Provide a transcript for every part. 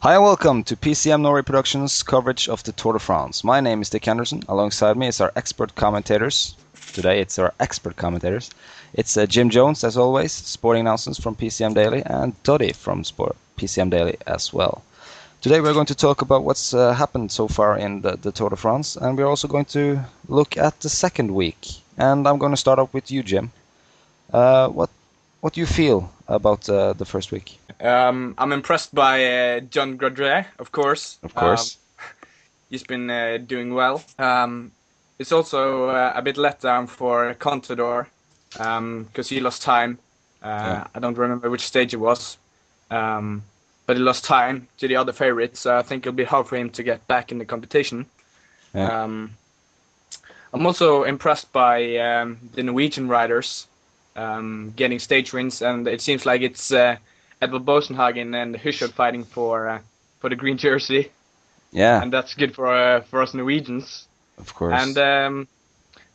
Hi and welcome to PCM Norway Productions coverage of the Tour de France. My name is Dick Henderson. Alongside me is our expert commentators. Today it's our expert commentators. It's Jim Jones, as always, sporting announcements from PCM Daily, and Doddy from PCM Daily as well. Today we're going to talk about what's happened so far in the Tour de France, and we're also going to look at the second week. And I'm going to start off with you, Jim. What do you feel about the first week? I'm impressed by John Grodret, of course. Of course. He's been doing well. It's also a bit let down for Contador because he lost time. Yeah. I don't remember which stage it was, but he lost time to the other favorites. So I think it'll be hard for him to get back in the competition. Yeah. I'm also impressed by the Norwegian riders getting stage wins, and it seems like it's Edvald Bosenhagen and Hushovd fighting for the green jersey. Yeah. And that's good for us Norwegians. Of course. And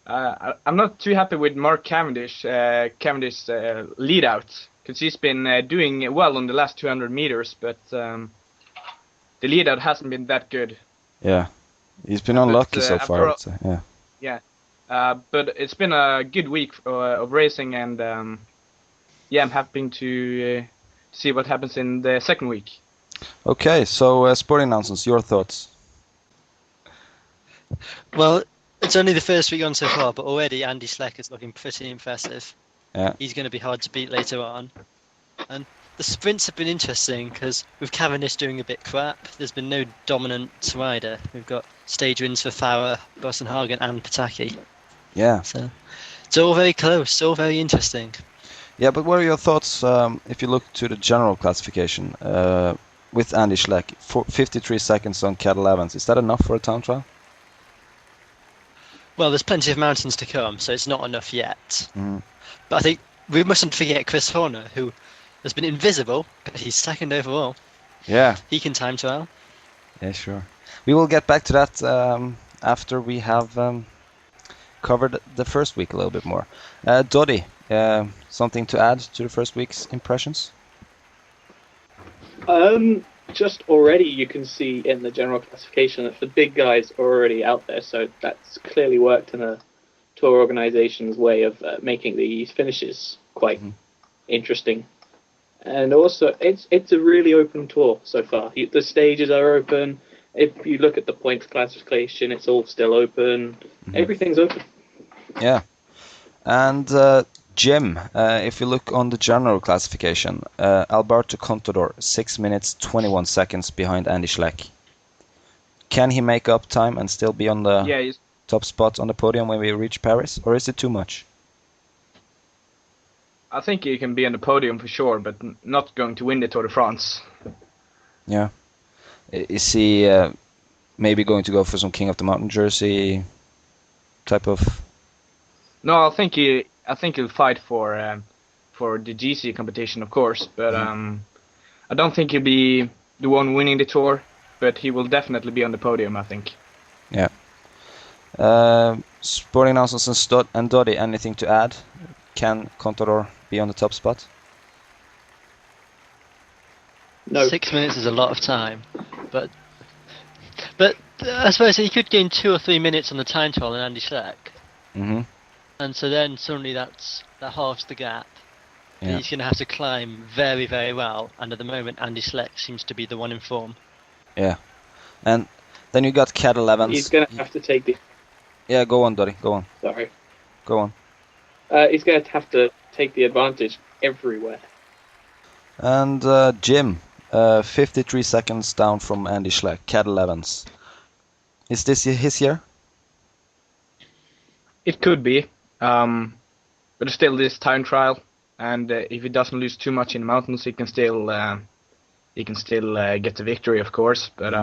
I'm not too happy with Mark Cavendish lead out, because he's been doing well on the last 200 meters, but the lead out hasn't been that good. Yeah, he's been unlucky so far, I would say. Yeah. Yeah. But it's been a good week of racing, and I'm happy to see what happens in the second week. Okay, so sporting announcements, your thoughts? Well, it's only the first week on so far, but already Andy Schleck is looking pretty impressive. Yeah. He's going to be hard to beat later on. And the sprints have been interesting because with Cavendish doing a bit crap, there's been no dominant rider. We've got stage wins for Farah, Bosenhagen and Pataki. Yeah. So it's all very close, all very interesting. Yeah, but what are your thoughts if you look to the general classification with Andy Schleck? 53 seconds on Cadel Evans. Is that enough for a time trial? Well, there's plenty of mountains to come, so it's not enough yet. Mm. But I think we mustn't forget Chris Horner, who has been invisible, but he's second overall. Yeah. He can time trial. Yeah, sure. We will get back to that after we have covered the first week a little bit more. Doddy, something to add to the first week's impressions? Just already you can see in the general classification that the big guys are already out there, so that's clearly worked in a tour organization's way of making these finishes quite interesting. And also, it's a really open tour so far. The stages are open. If you look at the points classification, it's all still open. Everything's open. Yeah. And Jim, if you look on the general classification, Alberto Contador, 6 minutes 21 seconds behind Andy Schleck. Can he make up time and still be on the top spot on the podium when we reach Paris, or is it too much? I think he can be on the podium for sure, but not going to win the Tour de France. Yeah. Is he maybe going to go for some King of the Mountain jersey type of? No, I think he'll fight for the GC competition, of course, but I don't think he'll be the one winning the tour, but he will definitely be on the podium, I think. Yeah. Sporting announcements and Doddy, anything to add? Can Contador be on the top spot? No. 6 minutes is a lot of time, but I suppose he could gain 2 or 3 minutes on the time trial in Andy Schleck. Mm-hmm. And so then suddenly that halves the gap. Yeah. He's going to have to climb very, very well. And at the moment, Andy Schleck seems to be the one in form. Yeah. And then you got Cadel Evans. He's going to have to take the... Yeah, go on, Doddy. Go on. Sorry. Go on. He's going to have to take the advantage everywhere. And Jim, 53 seconds down from Andy Schleck, Cadel Evans. Is this his year? It could be, but it's still this time trial, and if he doesn't lose too much in the mountains, he can still get the victory, of course. But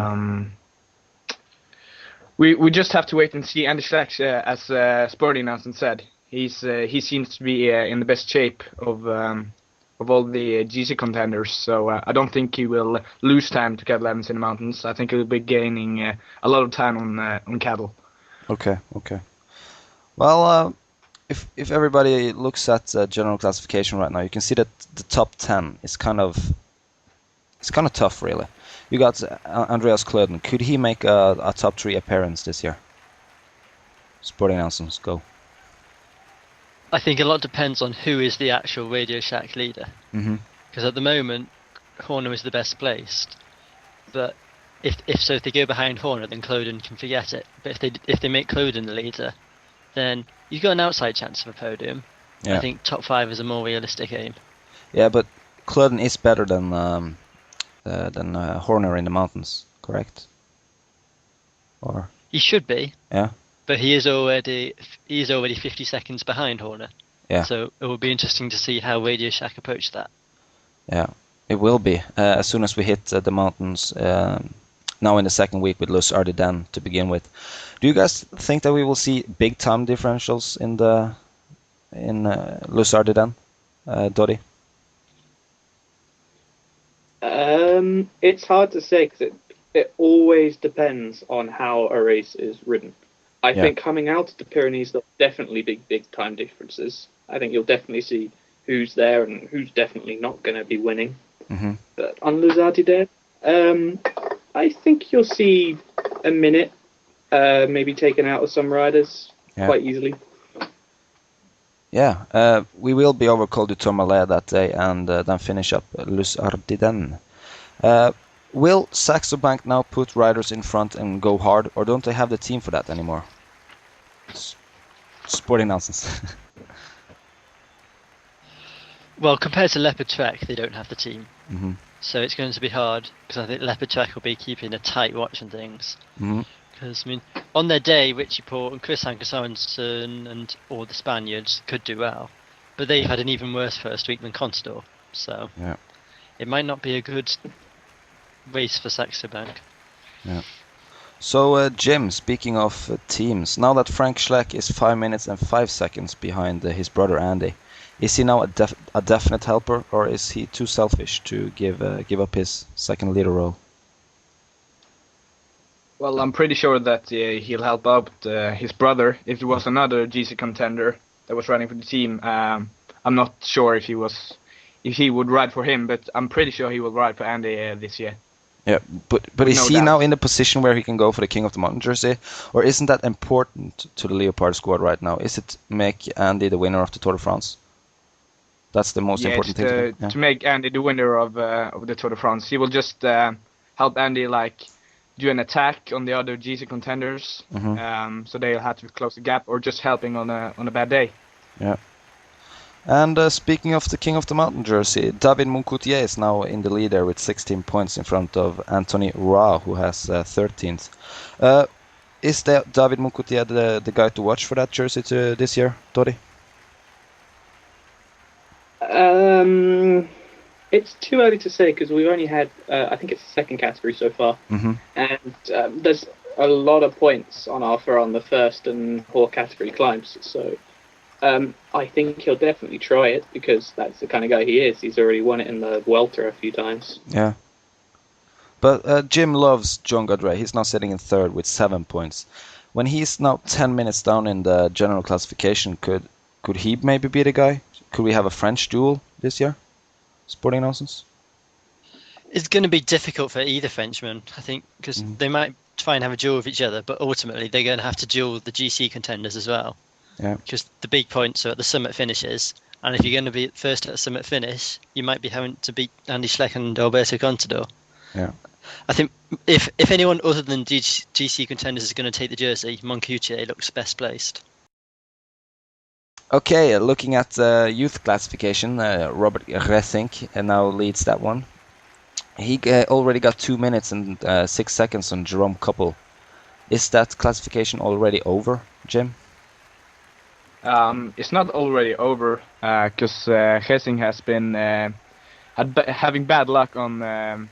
we just have to wait and see. Andy Schleck, as sporting announcement said, he seems to be in the best shape of all the GC contenders. So I don't think he will lose time to Cadel Evans in the mountains. I think he'll be gaining a lot of time on Cadel. Okay. Well, if everybody looks at general classification right now, you can see that the top 10 is kind of it's kind of tough, really. You got Andreas Klöden. Could he make a top 3 appearance this year? Sporting announcements, go. I think a lot depends on who is the actual Radio Shack leader. Mm-hmm. Because at the moment, Horner is the best placed. But if they go behind Horner, then Klöden can forget it. But if they make Klöden the leader, then you've got an outside chance of a podium. Yeah. I think top 5 is a more realistic aim. Yeah, but Klöden is better than Horner in the mountains, correct? Or He should be. yeah. But he is already 50 seconds behind Horner. Yeah. So it will be interesting to see how Radio Shack approach that. Yeah, it will be as soon as we hit the mountains. Now in the second week with Les Ardennes to begin with. Do you guys think that we will see big time differentials in Les Ardennes, Dottie? It's hard to say because it always depends on how a race is ridden. I think coming out of the Pyrenees, there'll definitely be big time differences. I think you'll definitely see who's there and who's definitely not going to be winning. Mm-hmm. But on Les Ardennes, I think you'll see a minute maybe taken out of some riders quite easily. Yeah, we will be over Col du Tourmalet that day and then finish up Les Ardennes. Will Saxo Bank now put riders in front and go hard, or don't they have the team for that anymore? Sporting nonsense. Well, compared to Leopard Trek, they don't have the team. Mm-hmm. So it's going to be hard, because I think Leopard Trek will be keeping a tight watch on things. Mm-hmm. Because, I mean, on their day, Richie Port and Chris Anker Sorensen and all the Spaniards could do well. But they've had an even worse first week than Contador. So it might not be a good race for Saxo Bank. Yeah. So, Jim, speaking of teams, now that Frank Schleck is 5 minutes and 5 seconds behind his brother Andy, is he now a definite helper, or is he too selfish to give up his second leader role? Well, I'm pretty sure that he'll help out his brother. If there was another GC contender that was running for the team, I'm not sure if he would ride for him, but I'm pretty sure he will ride for Andy this year. Yeah, but is he now in the position where he can go for the King of the Mountain jersey, or isn't that important to the Leopard squad right now? Is it make Andy the winner of the Tour de France? That's the most important thing. To make Andy the winner of the Tour de France. He will just help Andy do an attack on the other GC contenders, so they'll have to close the gap, or just helping on a bad day. Yeah. And speaking of the King of the Mountain jersey, David Moncoutier is now in the lead there with 16 points in front of Anthony Roy, who has 13th. Is David Moncoutier the guy to watch for that jersey this year, Tori? It's too early to say because we've only had, I think it's the second category so far, and there's a lot of points on offer on the first and fourth category climbs. So I think he'll definitely try it because that's the kind of guy he is. He's already won it in the Welter a few times. Yeah. But Jim loves John Godray. He's now sitting in third with 7 points. When he's now 10 minutes down in the general classification, could he maybe be the guy? Could we have a French duel this year? Sporting announcements? It's going to be difficult for either Frenchman, I think, because they might try and have a duel with each other, but ultimately they're going to have to duel the GC contenders as well. Yeah. Because the big points are at the summit finishes, and if you're going to be first at the summit finish, you might be having to beat Andy Schleck and Alberto Contador. Yeah. I think if anyone other than GC contenders is going to take the jersey, Moncoutier looks best placed. Okay, looking at the youth classification, Robert Resink now leads that one. He already got 2 minutes and 6 seconds on Jerome Couple. Is that classification already over, Jim? It's not already over because Resink has been having bad luck on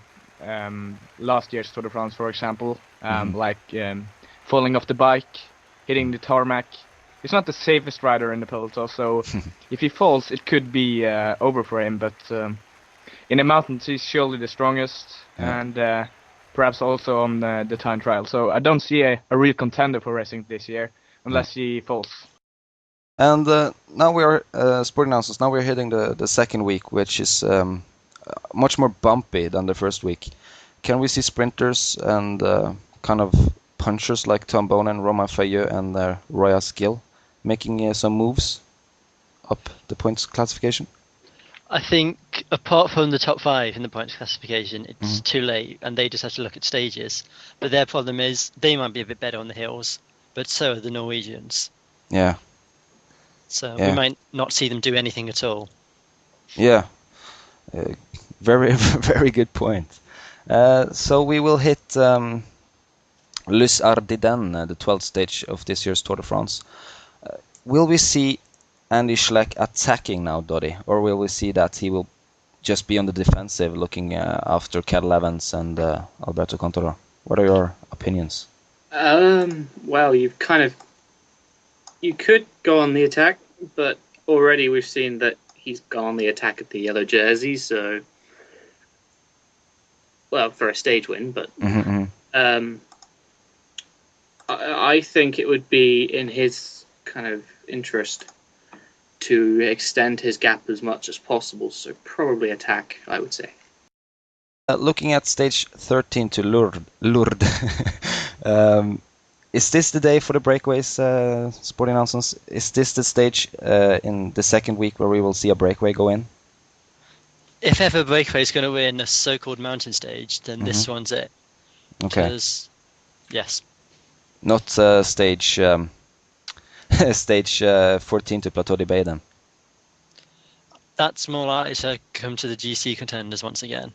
last year's Tour de France, for example, falling off the bike, hitting the tarmac. He's not the safest rider in the peloton, so if he falls, it could be over for him. But in the mountains, he's surely the strongest, and perhaps also on the time trial. So I don't see a real contender for racing this year, unless he falls. And now we are sporting announcements. Now we're hitting the second week, which is much more bumpy than the first week. Can we see sprinters and kind of punchers like Tom Bonen, Romain Fayeux, and Royas Gill making some moves up the points classification? I think apart from the top 5 in the points classification, it's too late, and they just have to look at stages. But their problem is they might be a bit better on the hills, but so are the Norwegians. Yeah. So we might not see them do anything at all. Yeah. Very, very good point. So we will hit Les Ardennes, the 12th stage of this year's Tour de France. Will we see Andy Schleck attacking now, Doddy, or will we see that he will just be on the defensive, looking after Cadel Evans and Alberto Contador? What are your opinions? Well, you could go on the attack, but already we've seen that he's gone on the attack at the yellow jersey, so for a stage win, but I think it would be in his kind of interest to extend his gap as much as possible, so probably attack, I would say. Looking at stage 13 to Lourdes, is this the day for the breakaways, Sporting Announcements? Is this the stage in the second week where we will see a breakaway go in? If ever breakaway is going to win a so-called mountain stage, then this one's it. Okay. Yes. Not stage 14 to Plateau de Bay then? That's more likely to come to the GC contenders once again.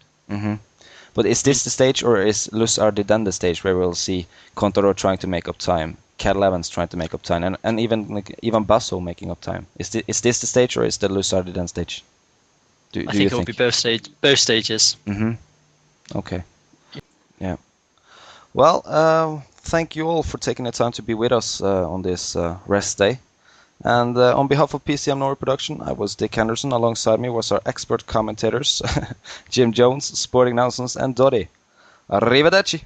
But is this the stage, or is Les Ardennes the stage where we'll see Contador trying to make up time, Cadel Evans trying to make up time, and even Basso making up time? Is this the stage, or is the Les Ardennes stage? I think it will be both stages. Okay. Yeah. Well, thank you all for taking the time to be with us on this rest day. And on behalf of PCM Norway Production, I was Dick Henderson. Alongside me was our expert commentators, Jim Jones, Sporting Announcements, and Doddy. Arrivederci.